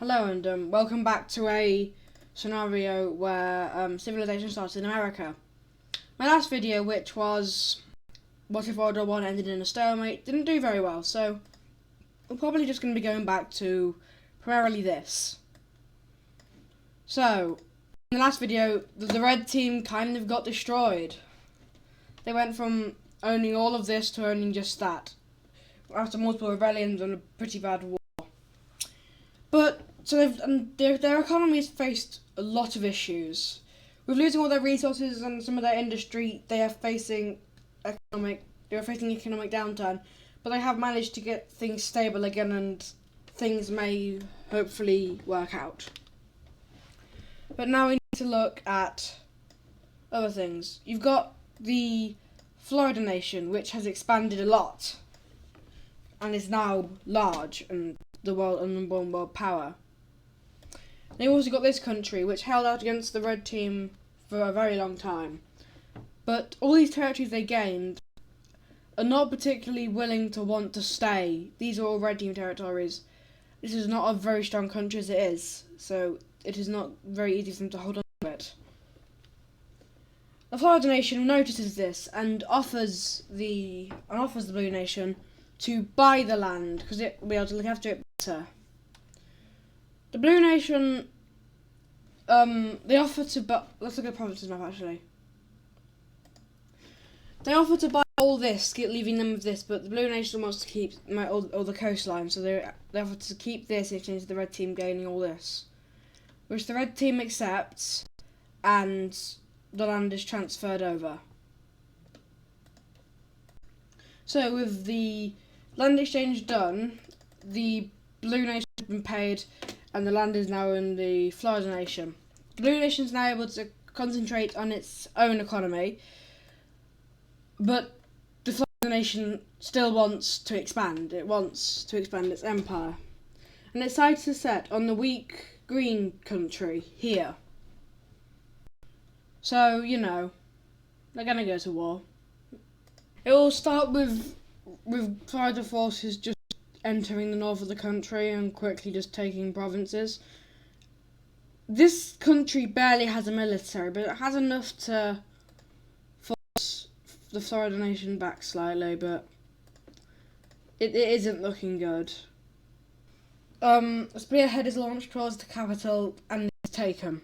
Hello and welcome back to a scenario where Civilization starts in America. My last video, which was what if World War One ended in a stalemate, didn't do very well, so we're probably just going to be going back to primarily this. So, in the last video, the red team kind of got destroyed. They went from owning all of this to owning just that, after multiple rebellions and a pretty bad war. But so their economy has faced a lot of issues. With losing all their resources and some of their industry, they are facing economic downturn. But they have managed to get things stable again, and things may hopefully work out. But now we need to look at other things. You've got the Florida nation, which has expanded a lot and is now large and the world and number one world power. They've also got this country, which held out against the red team for a very long time. But all these territories they gained are not particularly willing to want to stay. These are all red team territories. This is not a very strong country as it is, so it is not very easy for them to hold on to it. The Florida nation notices this and offers the Blue nation to buy the land because it will be able to look after it better. The Blue Nation, they offer to buy. Let's look at provinces map actually. They offer to buy all this, leaving them with this, but the Blue Nation wants to keep all the coastline, so they offer to keep this in exchange for the red team gaining all this, which the red team accepts, and the land is transferred over. So with the land exchange done, the Blue Nation has been paid, and the land is now in the Florida nation. The Blue Nation is now able to concentrate on its own economy, but the Florida nation still wants to expand. It wants to expand its empire, and its sights are set on the weak green country here. So, you know, they're going to go to war. It will start with Florida forces just entering the north of the country and quickly just taking provinces. This country barely has a military, but it has enough to force the Florida nation back slightly, but it isn't looking good. A spearhead is launched towards the capital and is taken.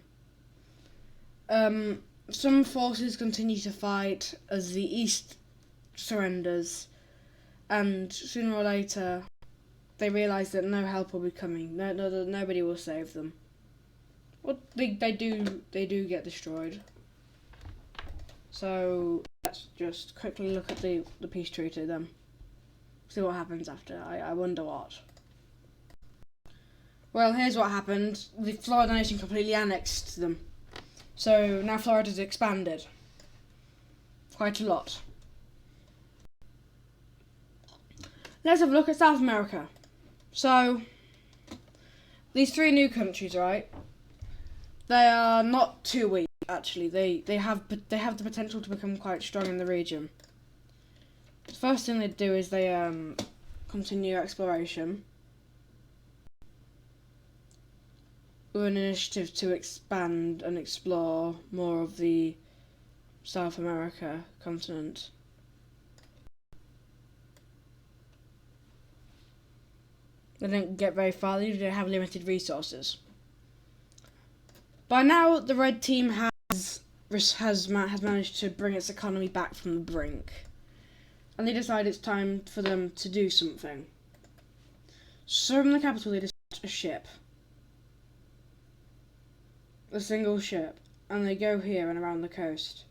Some forces continue to fight as the east surrenders, and sooner or later they realise that no help will be coming. Nobody will save them. Well, they do get destroyed. So let's just quickly look at the peace treaty then. See what happens after. I wonder what. Well, here's what happened. The Florida nation completely annexed them. So now Florida's expanded quite a lot. Let's have a look at South America. So, these three new countries, right? They are not too weak, actually. They have the potential to become quite strong in the region. The first thing they do is they continue exploration with an initiative to expand and explore more of the South America continent. They don't get very far, they have limited resources. By now, the red team has managed to bring its economy back from the brink, and they decide it's time for them to do something. So from the capital, they dispatch a ship, a single ship, and they go here and around the coast.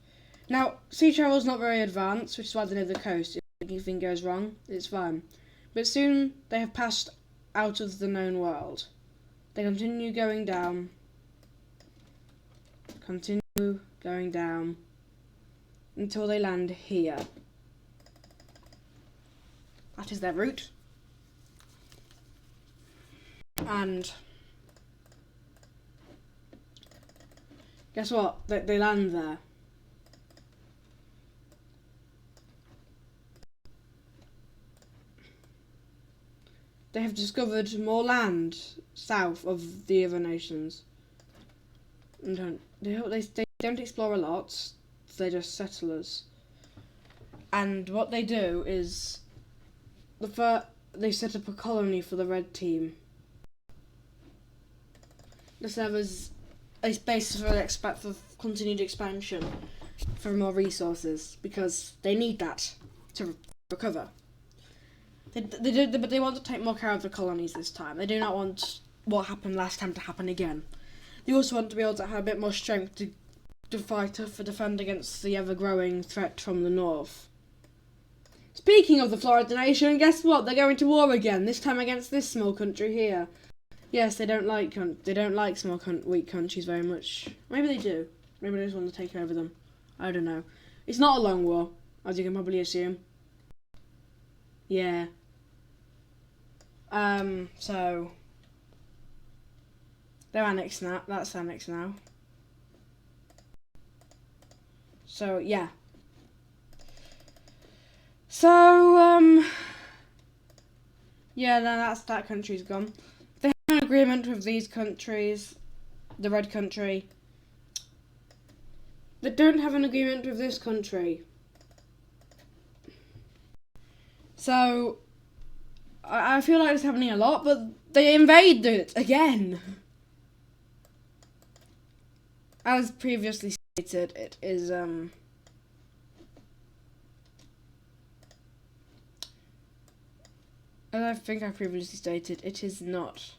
Now, sea travel is not very advanced, which is why they know the coast. If anything goes wrong, it's fine. But soon they have passed out of the known world. They continue going down, until they land here. That is their route. And guess what? They land there. they have discovered more land south of the other nations. And they don't explore a lot. They're just settlers. And what they do is they set up a colony for the red team. This serves a space for continued expansion, for more resources, because they need that to recover. But they want to take more care of the colonies this time. They do not want what happened last time to happen again. They also want to be able to have a bit more strength to defend against the ever-growing threat from the north. Speaking of the Florida nation, guess what? They're going to war again. This time against this small country here. Yes, they don't like small weak countries very much. Maybe they do. Maybe they just want to take over them. I don't know. It's not a long war, as you can probably assume. Yeah. So they're annexed now. That's annexed now. So yeah. So yeah, then that country's gone. They have an agreement with these countries, the red country. They don't have an agreement with this country. So I feel like it's happening a lot, but they invade it again. As previously stated, it is as I think I previously stated, it is not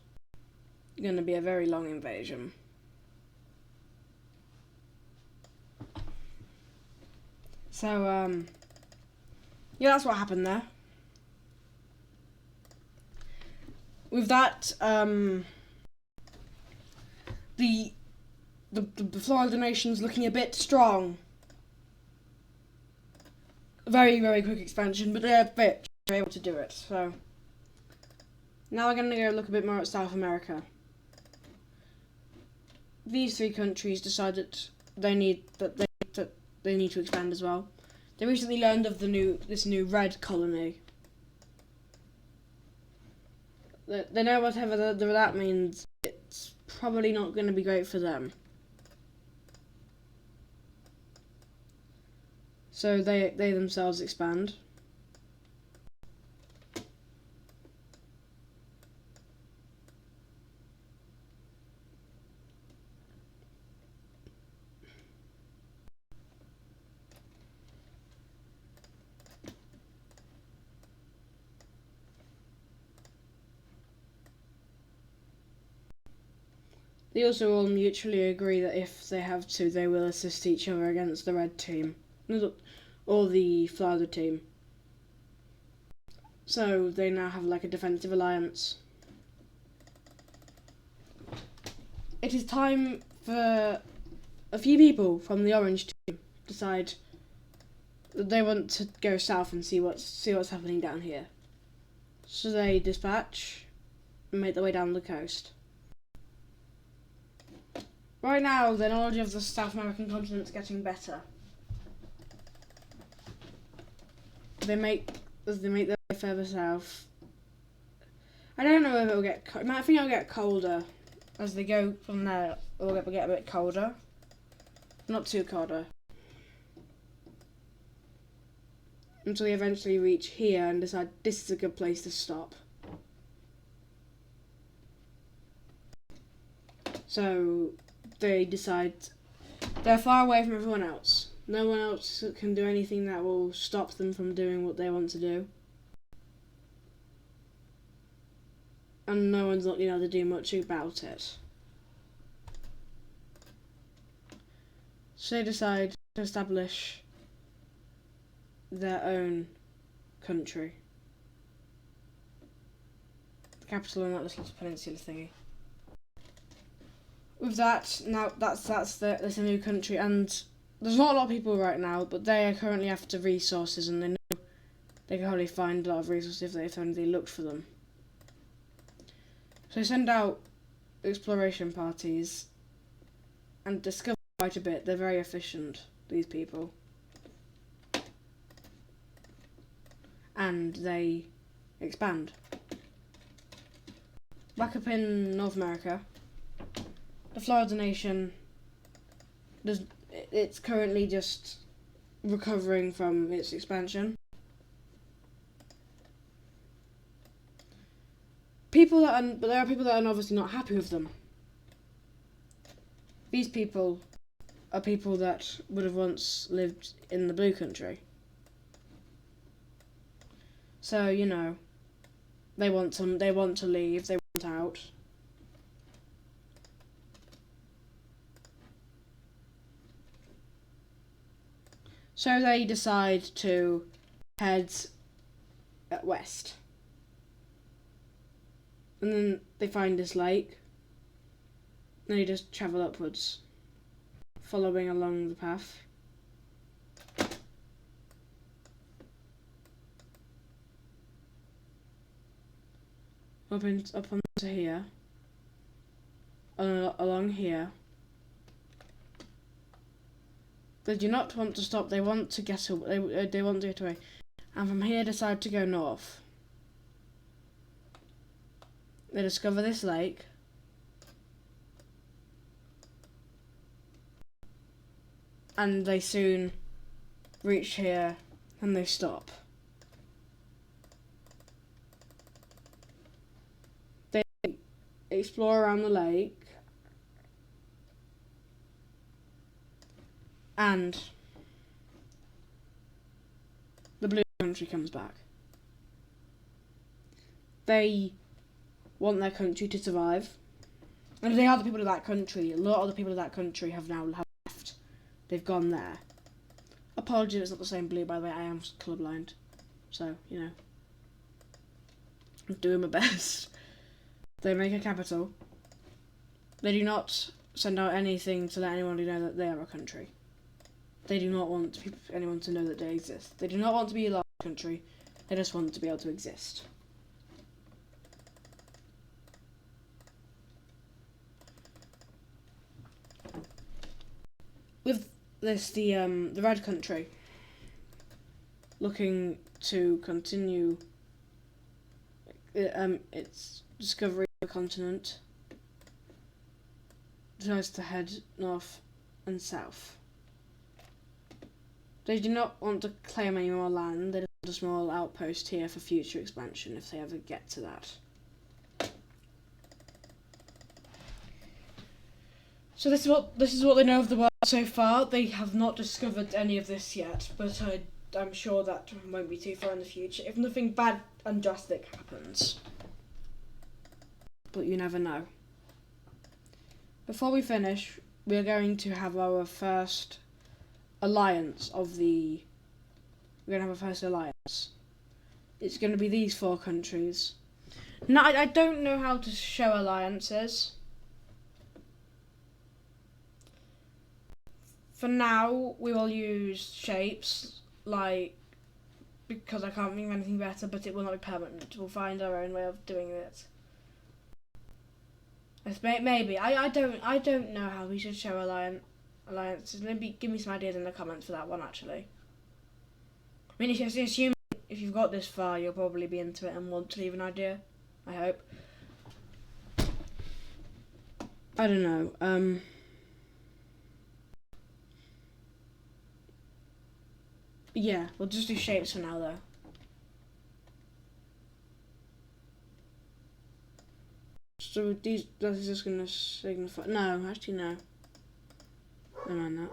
going to be a very long invasion. So yeah, that's what happened there. With that, the Florida nation's looking a bit strong. Very, very quick expansion, but they're able to do it. So now we're going to go look a bit more at South America. These three countries decided they need to expand as well. They recently learned of this new red colony. They know whatever that means, it's probably not going to be great for them. So they themselves expand. They also all mutually agree that if they have to, they will assist each other against the red team. Or the Florida team. So they now have like a defensive alliance. It is time for a few people from the orange team decide that they want to go south and see what's happening down here. So they dispatch and make their way down the coast. Right now, the knowledge of the South American continent is getting better. As they make their way further south. I don't know if it'll get. I think it'll get colder as they go from there. It'll get a bit colder, not too colder, until they eventually reach here and decide this is a good place to stop. So they decide they're far away from everyone else. No one else can do anything that will stop them from doing what they want to do. And no one's not able to do much about it. So they decide to establish their own country. The capital on that little peninsula thingy. With that, now that's a new country, and there's not a lot of people right now, but they are currently after resources, and they know they can probably find a lot of resources if they looked for them. So they send out exploration parties and discover quite a bit. They're very efficient, these people. And they expand. back up in North America, the Florida nation, it's currently just recovering from its expansion. But there are people that are obviously not happy with them. These people are people that would have once lived in the blue country. So, you know, they want to leave, they want out. So they decide to head west. And then they find this lake. And they just travel upwards, following along the path. Up onto here. Along here. They do not want to stop. They want to get away. They want to get away, and from here decide to go north. They discover this lake, and they soon reach here, and they stop. They explore around the lake. And the blue country comes back. They want their country to survive. And they are the people of that country. A lot of the people of that country have now left. They've gone there. Apologies, it's not the same blue, by the way. I am colourblind. So, you know. I'm doing my best. They make a capital. They do not send out anything to let anyone know that they are a country. They do not want anyone to know that they exist. They do not want to be a large country. They just want to be able to exist. With this, the red country looking to continue its discovery of the continent, decides to head north and south. They do not want to claim any more land. They just want a small outpost here for future expansion if they ever get to that. So this is what they know of the world so far. They have not discovered any of this yet, but I'm sure that won't be too far in the future if nothing bad and drastic happens. But you never know. Before we finish, we are going to have our first alliance We're going to have a first alliance. It's going to be these 4 countries. Now, I don't know how to show alliances. For now, we will use shapes, because I can't think of anything better, but it will not be permanent. We'll find our own way of doing it. Maybe. I don't know how we should show alliances. Maybe give me some ideas in the comments for that one, actually. I mean, if you assume if you've got this far, you'll probably be into it and want to leave an idea. I hope. I don't know. Yeah, we'll just do shapes for now, though. So this is just going to signify... No, actually no. Never mind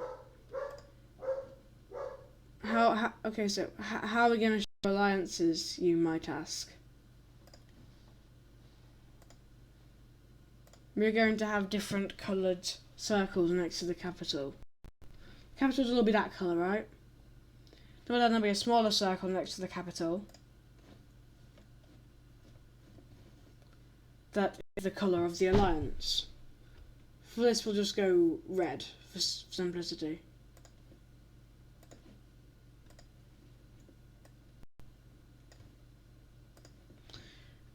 that. Okay, so how are we going to show alliances, you might ask? We're going to have different coloured circles next to the capital. Capitals will be that colour, right? Then there'll be a smaller circle next to the capital. That is the colour of the alliance. For this, we'll just go red for simplicity.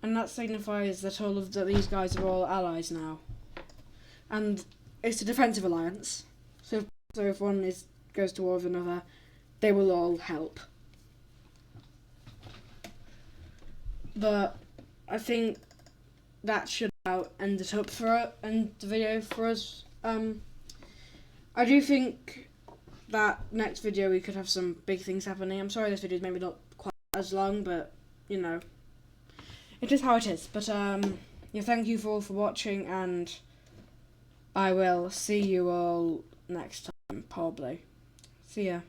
And that signifies that these guys are all allies now. And it's a defensive alliance. So if one goes to war with another, they will all help. But I think that should end the video for us. I do think that next video we could have some big things happening. I'm sorry this video is maybe not quite as long, but you know, it is how it is. But yeah, thank you all for watching, and I will see you all next time, probably. See ya.